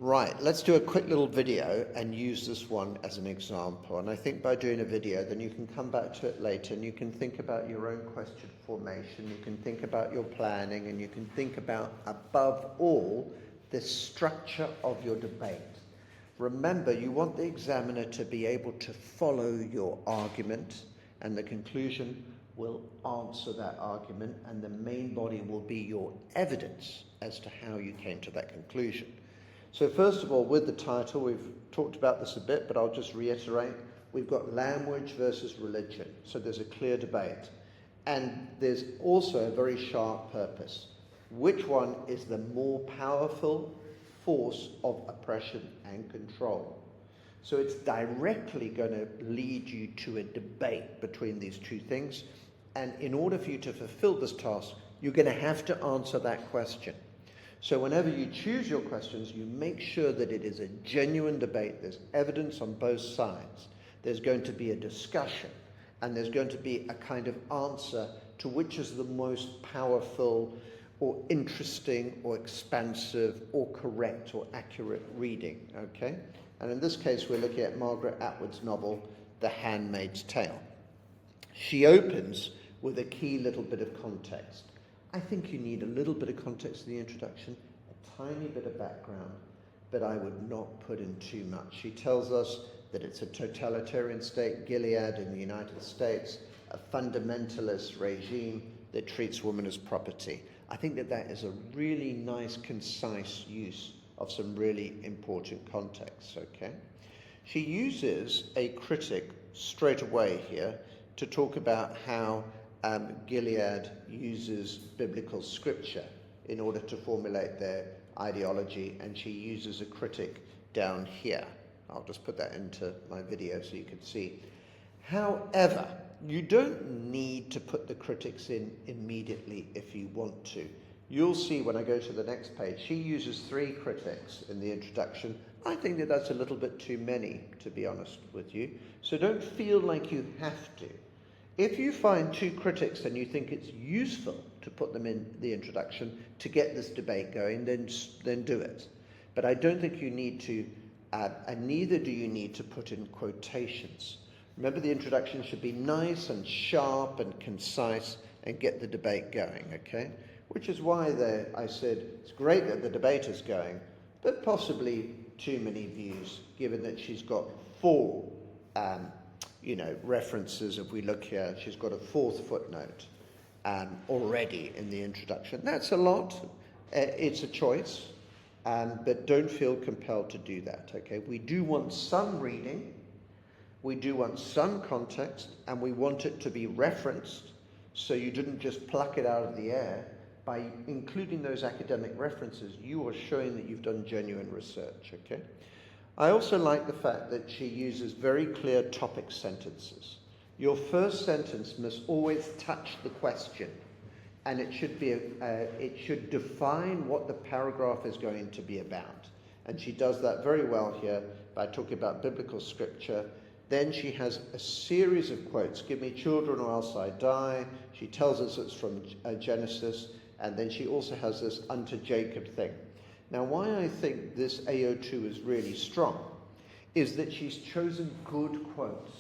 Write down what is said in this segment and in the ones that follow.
Right, let's do a quick little video and use this one as an example. And I think by doing a video, then you can come back to it later and you can think about your own question formation, you can think about your planning, and you can think about, above all, the structure of your debate. Remember, you want the examiner to be able to follow your argument, and the conclusion will answer that argument, and the main body will be your evidence as to how you came to that conclusion. So first of all, with the title, we've talked about this a bit, but I'll just reiterate. We've got language versus religion. So there's a clear debate. And there's also a very sharp purpose. Which one is the more powerful force of oppression and control? So it's directly going to lead you to a debate between these two things. And in order for you to fulfill this task, you're going to have to answer that question. So whenever you choose your questions, you make sure that it is a genuine debate. There's evidence on both sides. There's going to be a discussion, and there's going to be a kind of answer to which is the most powerful or interesting or expansive or correct or accurate reading, okay? And in this case, we're looking at Margaret Atwood's novel, The Handmaid's Tale. She opens with a key little bit of context. I think you need a little bit of context in the introduction, a tiny bit of background, but I would not put in too much. She tells us that it's a totalitarian state, Gilead in the United States, a fundamentalist regime that treats women as property. I think that that is a really nice, concise use of some really important context, okay? She uses a critic straight away here to talk about how Gilead uses biblical scripture in order to formulate their ideology, and she uses a critic down here. I'll just put that into my video so you can see. However, you don't need to put the critics in immediately if you want to. You'll see when I go to the next page, she uses 3 critics in the introduction. I think that that's a little bit too many, to be honest with you. So don't feel like you have to. If you find 2 critics and you think it's useful to put them in the introduction to get this debate going, then do it. But I don't think you need to, and neither do you need to put in quotations. Remember, the introduction should be nice and sharp and concise and get the debate going, okay? Which is why I said it's great that the debate is going, but possibly too many views, given that she's got 4 references. If we look here, she's got a 4th footnote already in the introduction. That's a lot. It's a choice, but don't feel compelled to do that, okay? We do want some reading, we do want some context, and we want it to be referenced, so you didn't just pluck it out of the air. By including those academic references, you are showing that you've done genuine research, okay? I also like the fact that she uses very clear topic sentences. Your first sentence must always touch the question, and it should define what the paragraph is going to be about. And she does that very well here by talking about biblical scripture. Then she has a series of quotes. Give me children or else I die. She tells us it's from Genesis, and then she also has this unto Jacob thing. Now, why I think this AO2 is really strong is that she's chosen good quotes.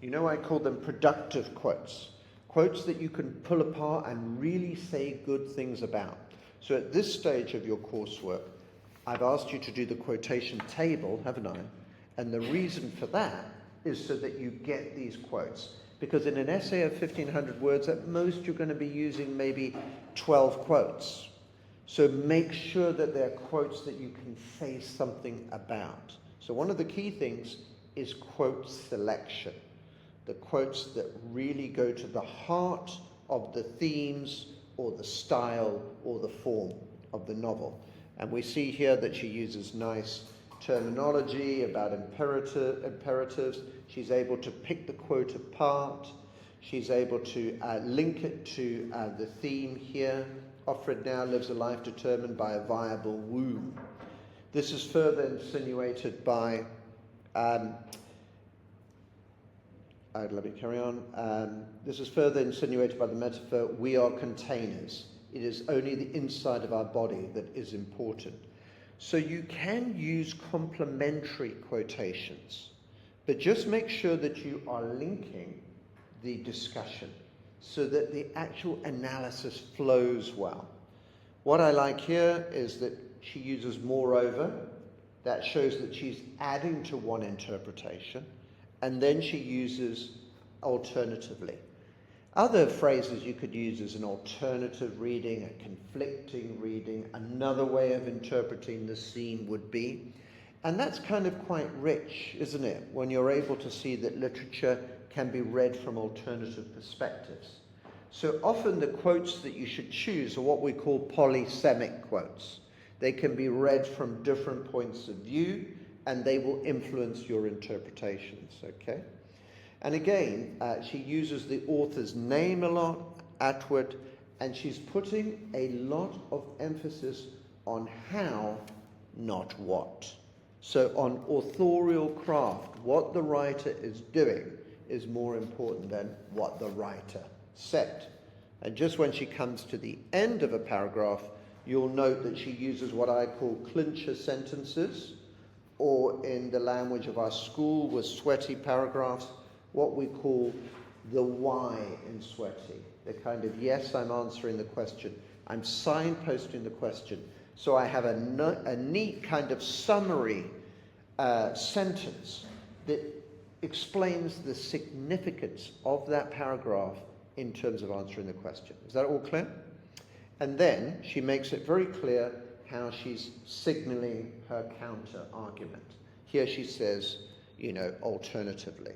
You know, I call them productive quotes. Quotes that you can pull apart and really say good things about. So at this stage of your coursework, I've asked you to do the quotation table, haven't I? And the reason for that is so that you get these quotes. Because in an essay of 1,500 words, at most you're going to be using maybe 12 quotes. So make sure that they're quotes that you can say something about. So one of the key things is quote selection. The quotes that really go to the heart of the themes or the style or the form of the novel. And we see here that she uses nice terminology about imperatives. She's able to pick the quote apart. She's able to link it to the theme here. Offred now lives a life determined by a viable womb. This is further insinuated by, let me carry on. This is further insinuated by the metaphor, we are containers. It is only the inside of our body that is important. So you can use complementary quotations, but just make sure that you are linking the discussion so that the actual analysis flows well. What I like here is that she uses moreover. That shows that she's adding to one interpretation, and then she uses alternatively. Other phrases you could use as an alternative reading, a conflicting reading, another way of interpreting the scene would be. And that's kind of quite rich, isn't it? When you're able to see that literature can be read from alternative perspectives. So often the quotes that you should choose are what we call polysemic quotes. They can be read from different points of view, and they will influence your interpretations, okay? And again, she uses the author's name a lot, Atwood, and she's putting a lot of emphasis on how, not what. So on authorial craft, what the writer is doing is more important than what the writer said. And just when she comes to the end of a paragraph, you'll note that she uses what I call clincher sentences, or in the language of our school with sweaty paragraphs, what we call the why in sweaty. The kind of, yes, I'm answering the question. I'm signposting the question. So I have a neat kind of summary sentence that explains the significance of that paragraph in terms of answering the question. Is that all clear? And then she makes it very clear how she's signaling her counter argument. Here she says, alternatively.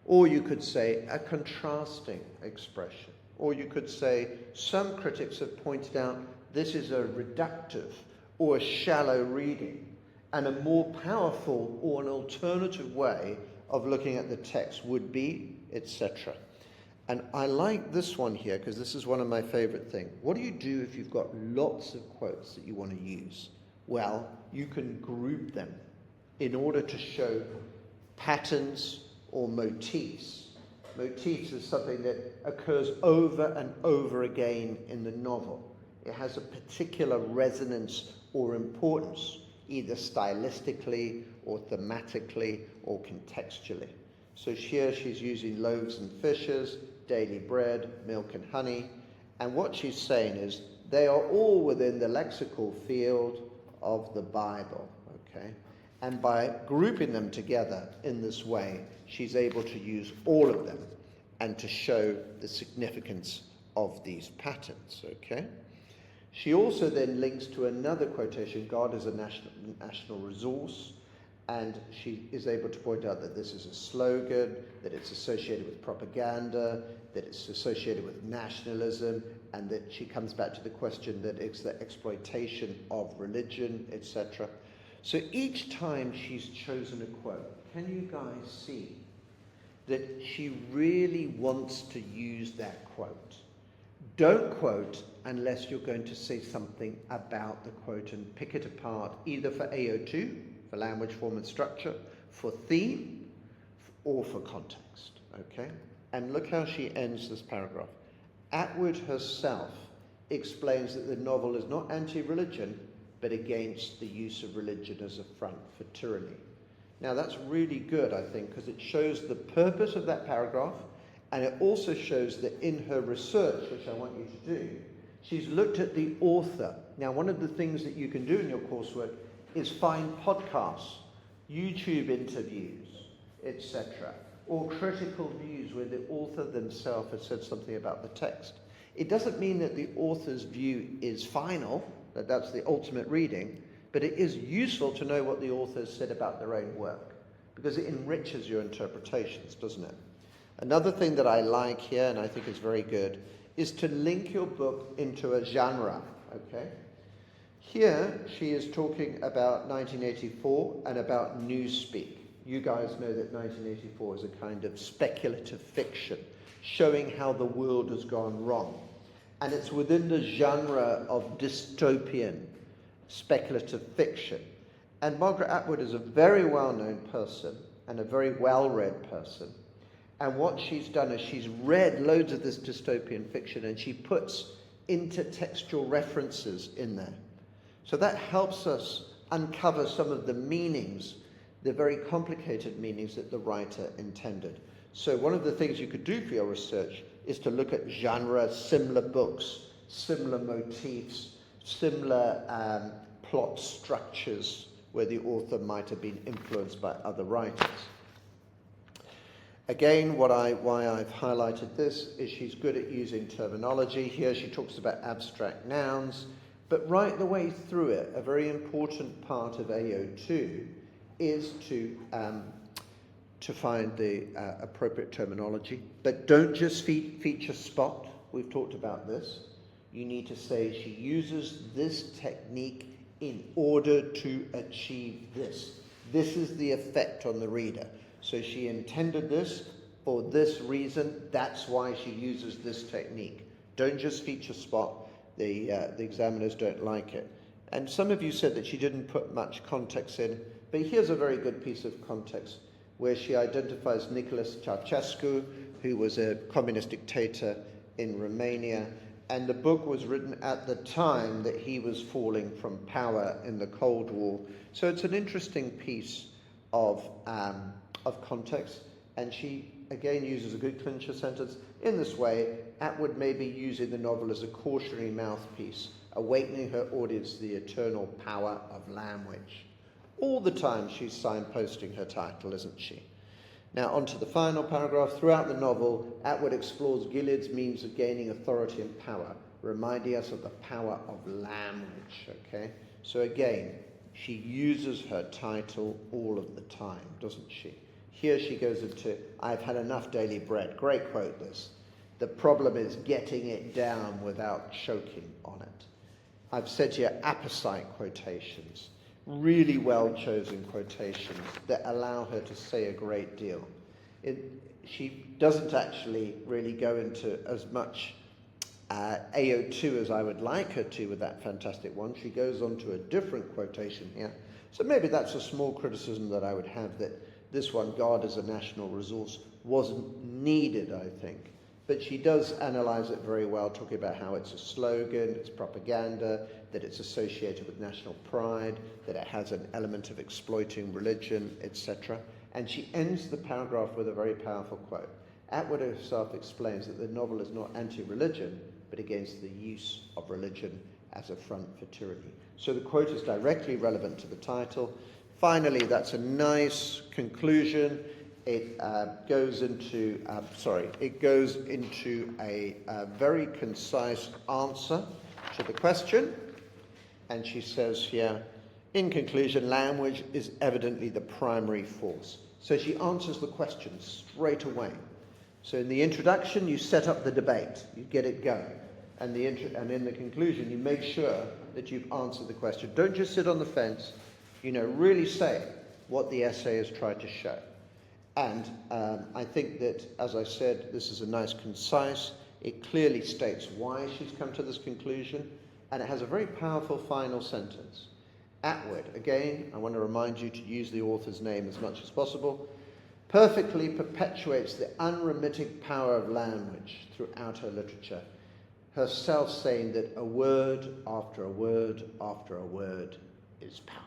Or you could say a contrasting expression. Or you could say, some critics have pointed out this is a reductive or a shallow reading, and a more powerful or an alternative way of looking at the text would be, etc. And I like this one here because this is one of my favorite things. What do you do if you've got lots of quotes that you want to use? Well, you can group them in order to show patterns or motifs. Motifs is something that occurs over and over again in the novel. It has a particular resonance or importance, either stylistically or thematically or contextually. So here she's using loaves and fishes, daily bread, milk and honey, and what she's saying is they are all within the lexical field of the Bible, okay? And by grouping them together in this way, she's able to use all of them and to show the significance of these patterns, okay? She also then links to another quotation, God is a national resource, and she is able to point out that this is a slogan, that it's associated with propaganda, that it's associated with nationalism, and that she comes back to the question that it's the exploitation of religion, etc. So each time she's chosen a quote, can you guys see that she really wants to use that quote? Don't quote unless you're going to say something about the quote and pick it apart, either for AO2, for language, form and structure, for theme, or for context, okay? And look how she ends this paragraph. Atwood herself explains that the novel is not anti-religion, but against the use of religion as a front for tyranny. Now that's really good, I think, because it shows the purpose of that paragraph, and it also shows that in her research, which I want you to do, she's looked at the author. Now, one of the things that you can do in your coursework is find podcasts, YouTube interviews, etc., or critical views where the author themselves has said something about the text. It doesn't mean that the author's view is final, that that's the ultimate reading, but it is useful to know what the author has said about their own work, because it enriches your interpretations, doesn't it? Another thing that I like here, and I think is very good, is to link your book into a genre, okay? Here, she is talking about 1984 and about Newspeak. You guys know that 1984 is a kind of speculative fiction, showing how the world has gone wrong. And it's within the genre of dystopian speculative fiction. And Margaret Atwood is a very well-known person and a very well-read person. And what she's done is she's read loads of this dystopian fiction and she puts intertextual references in there. So that helps us uncover some of the meanings, the very complicated meanings that the writer intended. So one of the things you could do for your research is to look at genre, similar books, similar motifs, similar plot structures where the author might have been influenced by other writers. Again, why I've highlighted this is she's good at using terminology. Here she talks about abstract nouns, but right the way through it, a very important part of AO2 is to find the appropriate terminology. But don't just feature spot. We've talked about this. You need to say she uses this technique in order to achieve this. This is the effect on the reader. So she intended this for this reason. That's why she uses this technique. Don't just feature spot. The examiners don't like it. And some of you said that she didn't put much context in, but here's a very good piece of context where she identifies Nicolas Ceausescu, who was a communist dictator in Romania, and the book was written at the time that he was falling from power in the Cold War. So it's an interesting piece of context, and she again uses a good clincher sentence. In this way, Atwood may be using the novel as a cautionary mouthpiece, awakening her audience to the eternal power of language. All the time she's signposting her title, isn't she? Now on to the final paragraph. Throughout the novel, Atwood explores Gilead's means of gaining authority and power, reminding us of the power of language, okay? So again, she uses her title all of the time, doesn't she? Here she goes into, I've had enough daily bread. Great quote, this. The problem is getting it down without choking on it. I've said here apposite quotations, really well-chosen quotations that allow her to say a great deal. She doesn't actually really go into as much AO2 as I would like her to with that fantastic one. She goes on to a different quotation here. So maybe that's a small criticism that I would have, that this one, God as a national resource, wasn't needed, I think. But she does analyze it very well, talking about how it's a slogan, it's propaganda, that it's associated with national pride, that it has an element of exploiting religion, etc. And she ends the paragraph with a very powerful quote. Atwood herself explains that the novel is not anti-religion, but against the use of religion as a front for tyranny. So the quote is directly relevant to the title. Finally, that's a nice conclusion. It goes into a very concise answer to the question. And she says here, in conclusion, language is evidently the primary force. So she answers the question straight away. So in the introduction, you set up the debate, you get it going. And in the conclusion, you make sure that you've answered the question. Don't just sit on the fence, really say what the essay has tried to show. And I think that, as I said, this is a nice concise, it clearly states why she's come to this conclusion, and it has a very powerful final sentence. Atwood, again, I want to remind you to use the author's name as much as possible, perfectly perpetuates the unremitting power of language throughout her literature, herself saying that a word after a word after a word is power.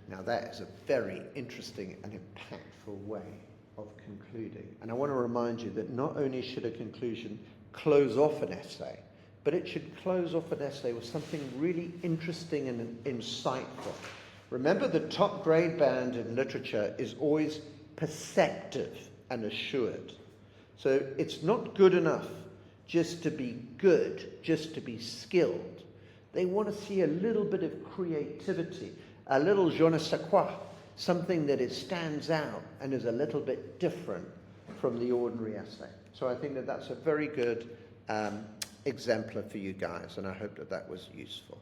Now that is a very interesting and impactful way of concluding. And I want to remind you that not only should a conclusion close off an essay, but it should close off an essay with something really interesting and insightful. Remember, the top grade band in literature is always perceptive and assured. So it's not good enough just to be good, just to be skilled. They want to see a little bit of creativity, a little je ne sais quoi, something that stands out and is a little bit different from the ordinary essay. So I think that that's a very good exemplar for you guys, and I hope that that was useful.